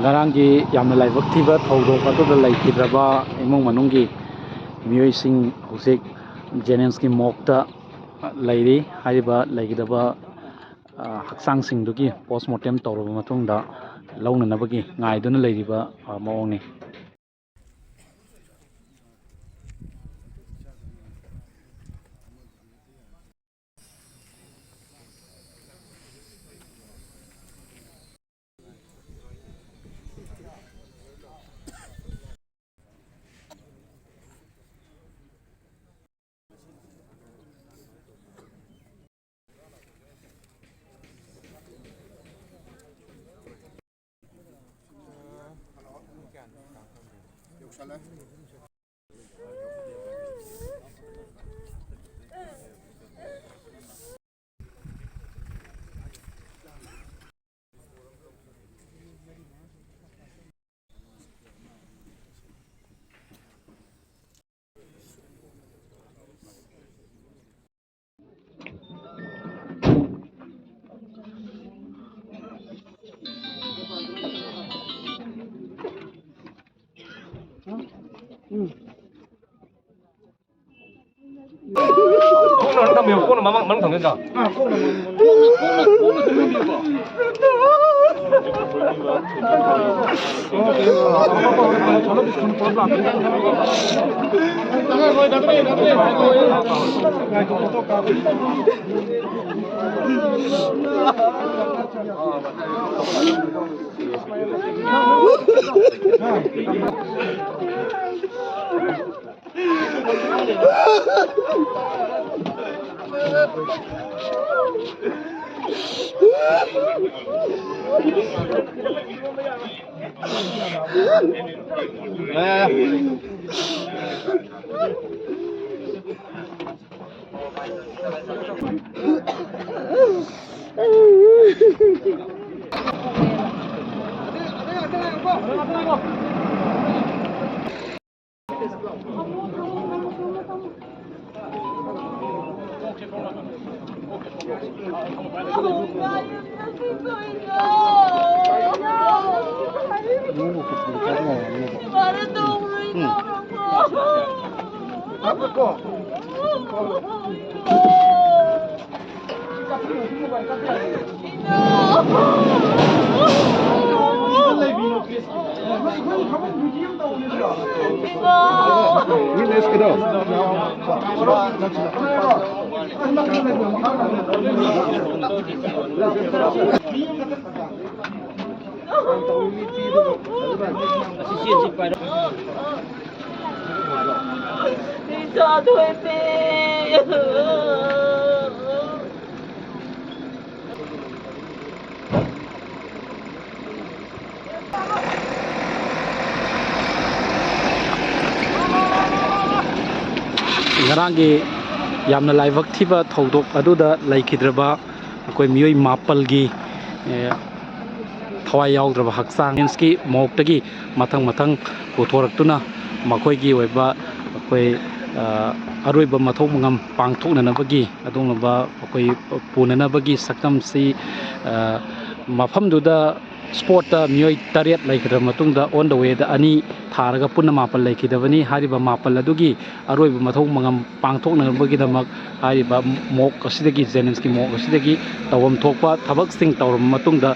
ꯉꯔꯥꯡꯒꯤ ꯌꯥꯝꯅ ꯂꯥꯏꯕꯛ ꯊꯤꯕ ꯊꯧꯗꯣꯛ ꯑꯗꯨꯗ ꯂꯩꯈꯤꯗ꯭ꯔꯕ ꯏꯃꯨꯡ ꯃꯅꯨꯡꯒꯤ ꯃꯤꯑꯣꯏꯁꯤꯡ ꯍꯧꯖꯤꯛ ꯖꯦꯅꯤꯝꯁꯀꯤ ꯃꯣꯔꯒꯇ ꯂꯩꯔꯤ꯫ ꯍꯥꯏꯔꯤꯕ ꯂꯩꯈꯤꯗꯕ ꯍꯛꯆꯥꯡꯁꯤꯡꯗꯨꯒꯤ ꯄꯣꯁꯃꯣꯔꯇꯦꯝ ꯇꯧꯔꯕ ꯃꯇꯨꯡꯗ ꯂꯧꯅꯅꯕꯒꯤ ꯉꯥꯏꯗꯨꯅ ꯂꯩꯔꯤꯕ ꯃꯑꯣꯡꯅꯤ꯫ 꽁은 담배요. 꽁은 망 담는다. 아, 꽁은 ꯉꯔꯥꯡꯒꯤ ꯌꯥꯝꯅ ꯂꯥꯏꯕꯛ ꯊꯤꯕ ꯊꯧꯗꯣꯛ ꯑꯗꯨꯗ ꯂꯩꯈꯤꯗ꯭ꯔꯕ ꯑꯩꯈꯣꯏ ꯃꯤꯑꯣꯏ 4ꯒꯤ ꯊꯋꯥꯏ ꯌꯥꯎꯗ꯭ꯔꯕ ꯍꯛꯆꯥꯡ ꯖꯦꯅꯤꯝꯁꯀꯤ ꯃꯣꯔꯒꯇꯒꯤ ꯃꯊꯪ ꯄꯨꯊꯣꯔꯛꯇꯨꯅ ꯃꯈꯣꯏꯒꯤ ꯑꯣꯏꯕ ꯑꯩꯈꯣꯏ ꯑꯔꯣꯏꯕ ꯃꯊꯧ ꯃꯉꯝ ꯄꯥꯡꯊꯣꯛꯅꯅꯕꯒꯤ ꯑꯗꯨꯒꯨꯝꯂꯕ ꯑꯩꯈꯣꯏ ꯄꯨꯅꯅꯕꯒꯤ ꯁꯛꯇꯝꯁꯤ ꯃꯐꯝꯗꯨꯗ ꯁ꯭ꯄꯣꯠꯇ ꯃꯤꯑꯣꯏ 8 ꯂꯩꯈꯤꯗ꯭ꯔꯕ ꯃꯇꯨꯡꯗ ꯑꯣꯟ ꯗ ꯋꯦꯗ 2 ꯊꯥꯔꯒ ꯄꯨꯟꯅ 9 ꯂꯩꯈꯤꯗꯕꯅꯤ꯫ ꯍꯥꯏꯔꯤꯕ 9 ꯑꯗꯨꯒꯤ ꯑꯔꯣꯏꯕ ꯃꯊꯧ ꯃꯉꯝ ꯄꯥꯡꯊꯣꯛꯅꯕꯒꯤꯗꯃꯛ ꯍꯥꯏꯔꯤꯕ ꯃꯣꯔꯒ ꯑꯁꯤꯗꯒꯤ ꯖꯦꯅꯤꯝꯁꯀꯤ ꯃꯣꯔꯒ ꯑꯁꯤꯗꯒꯤ ꯇꯧꯐꯝ ꯊꯣꯛꯄ ꯊꯕꯛꯁꯤꯡ ꯇꯧꯔꯕ ꯃꯇꯨꯡꯗ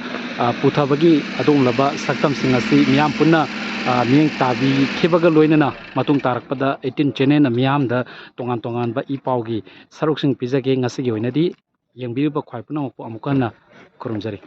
ꯄꯨꯊꯕꯒꯤ ꯑꯗꯨꯒꯨꯝꯂꯕ ꯁꯛꯇꯝꯁꯤꯡ ꯑꯁꯤ ꯃꯤꯌꯥꯝ ꯄꯨꯟꯅ ꯃꯤꯠꯌꯦꯡ ꯇꯥꯕꯤꯈꯤꯕꯒ ꯂꯣꯏꯅꯅ ꯃꯇꯨꯡ ꯇꯥꯔꯛꯄꯗ 18 ꯆꯦꯅꯦꯜꯅ ꯃꯤꯌꯥꯝꯗ ꯇꯣꯉꯥꯟ ꯇꯣꯉꯥꯟꯕ ꯏ ꯄꯥꯎꯒꯤ ꯁꯔꯨꯛꯁꯤꯡ ꯄꯤꯖꯒꯦ꯫ ꯉꯁꯤꯒꯤ ꯑꯣꯏꯅꯗꯤ ꯌꯦꯡꯕꯤꯔꯤꯕ ꯈ꯭ꯋꯥꯏ ꯄꯨꯝꯅꯃꯛꯄꯨ ꯑꯃꯨꯛ ꯍꯟꯅ ꯈꯨꯔꯨꯝꯖꯔꯤ꯫